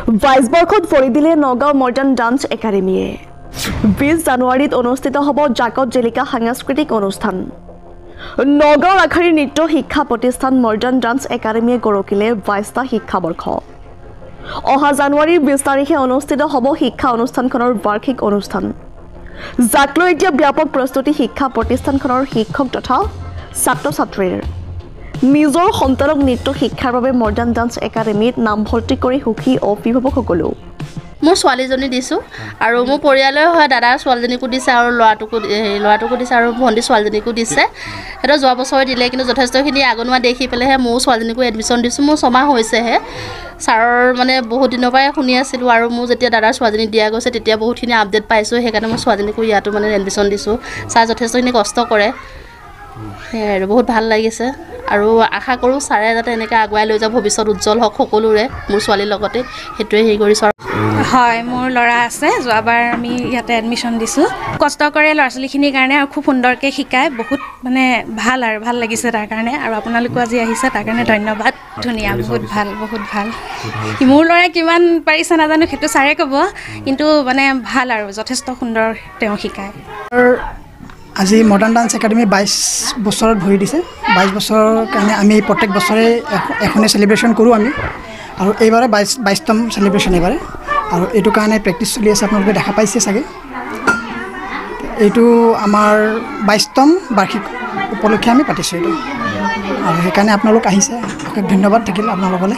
22 বৰ্ষত ভৰি দিলে নগাঁও মডাৰ্ণ ডান্স একাডেমীয়ে 20 জানুৱাৰীত অনুষ্ঠিত হ'ব জাকত জিলিকা সাংস্কৃতিক অনুষ্ঠান নগাঁও আখাৰী নৃত্য শিক্ষা প্ৰতিষ্ঠান মডাৰ্ণ ডান্স একাডেমীয়ে গঢ়কিলে 22টা শিক্ষাবৰ্ষ অহা জানুৱাৰীৰ 20 তাৰিখে অনুষ্ঠিত হ'ব শিক্ষা অনুষ্ঠানখনৰ বাৰ্ষিক অনুষ্ঠান যাক লৈ এতিয়া ব্যাপক প্ৰস্তুতি শিক্ষা প্ৰতিষ্ঠানখনৰ শিক্ষক তথা ছাত্ৰ ছাত্ৰীৰ নিজৰ সন্তানক নৃত্য শিক্ষাৰ বাবে মডাৰ্ণ ডান্স একাডেমীত নামভৰ্তি কৰি সুখী অভিভাৱকসকলো মোৰ ছোৱালীজনী দিছোঁ আৰু মোৰ পৰিয়ালৰ হয় দাদাৰ ছোৱালীজনীকো দিছে আৰু ল'ৰাটোকো দিছে আৰু ভণ্টি ছোৱালীজনীকো দিছে সেইটো যোৱা বছৰে দিলে কিন্তু যথেষ্টখিনি আগনোৱা দেখি পেলাইহে মোৰ ছোৱালীজনীকো এডমিশ্যন দিছোঁ মোৰ 6 মাহ হৈছেহে ছাৰৰ মানে বহুত দিনৰ পৰাই শুনি আছিলোঁ আৰু মোৰ যেতিয়া দাদাৰ ছোৱালীজনী দিয়া গৈছে তেতিয়া বহুতখিনি আপডেট পাইছোঁ সেইকাৰণে মোৰ ছোৱালীজনীকো ইয়াতো মানে এডমিশ্যন দিছোঁ ছাৰ যথেষ্টখিনি কষ্ট কৰে সেয়াই আৰু বহুত ভাল লাগিছে আৰু আশা কৰোঁ ছাৰে যাতে এনেকৈ আগুৱাই লৈ যাব ভৱিষ্যত উজ্জ্বল হওক সকলোৰে মোৰ ছোৱালীৰ লগতে সেইটোৱে হেৰি কৰিছোঁ হয় মোৰ ল'ৰা আছে যোৱাবাৰ আমি ইয়াতে এডমিশ্যন দিছোঁ কষ্ট কৰে ল'ৰা ছোৱালীখিনিৰ কাৰণে আৰু খুব সুন্দৰকৈ শিকায় বহুত মানে ভাল লাগিছে তাৰ কাৰণে আৰু আপোনালোকো আজি আহিছে তাৰ কাৰণে ধন্যবাদ ধুনীয়া বহুত ভাল মোৰ ল'ৰাই কিমান পাৰিছে নাজানো সেইটো ছাৰে ক'ব কিন্তু মানে ভাল আৰু যথেষ্ট সুন্দৰ তেওঁ শিকায় আজি মডাৰ্ণ ডান্স একাডেমি 22 বছৰত ভৰি দিছে 22 বছৰৰ কাৰণে আমি প্ৰত্যেক বছৰে এখনে চেলিব্ৰেশ্যন কৰোঁ আমি আৰু এইবাৰে 22তম চেলিব্ৰেশ্যন এইবাৰে আৰু এইটো কাৰণে প্ৰেক্টিছ চলি আছে আপোনালোকে দেখা পাইছে চাগে এইটো আমাৰ 22তম বাৰ্ষিক উপলক্ষে আমি পাতিছোঁ এইটো আৰু সেইকাৰণে আপোনালোক আহিছে অশেষ ধন্যবাদ থাকিল আপোনালোকলৈ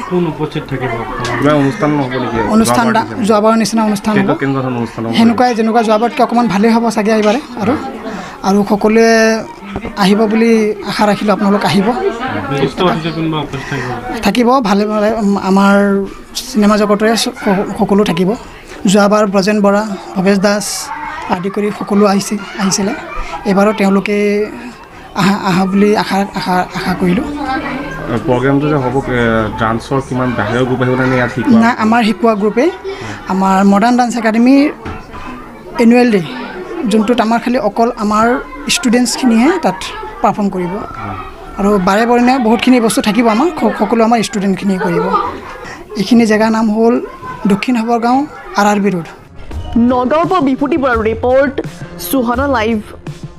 অনুষ্ঠান যোৱাবাৰৰ নিচিনা অনুষ্ঠান হ'ব সেনেকুৱাই যেনেকুৱা যোৱাবাৰতকৈ অকণমান ভালেই হ'ব চাগে এইবাৰে আৰু সকলোৱে আহিব বুলি আশা ৰাখিলোঁ আপোনালোক আহিব থাকিব ভালে আমাৰ চিনেমা জগতৰে সকলো থাকিব যোৱাবাৰ ব্ৰজেন বৰা ভৱেশ দাস আদি কৰি সকলো আহিছিলে এইবাৰো তেওঁলোকে আহা বুলি আশা কৰিলোঁ প্ৰগ্ৰামটো যে হ'ব ডান্সৰ কিমান বাহিৰৰ গ্ৰুপ আহিব নে ইয়াত নাই আমাৰ শিকোৱা গ্ৰুপে আমাৰ মডাৰ্ণ ডান্স একাডেমীৰ এনুৱেল ডে যোনটোত আমাৰ খালি অকল আমাৰ ষ্টুডেণ্টছখিনিহে তাত পাৰফৰ্ম কৰিব আৰু বাৰে বৰণে বহুতখিনি বস্তু থাকিব আমাৰ সকলো আমাৰ ষ্টুডেণ্টখিনিয়ে কৰিব এইখিনি জেগাৰ নাম হ'ল দক্ষিণ হাবৰগাঁও RRB ৰোড নগাঁৱৰ পৰা বিভূতি বৰাৰ ৰিপৰ্ট সুহানা লাইভ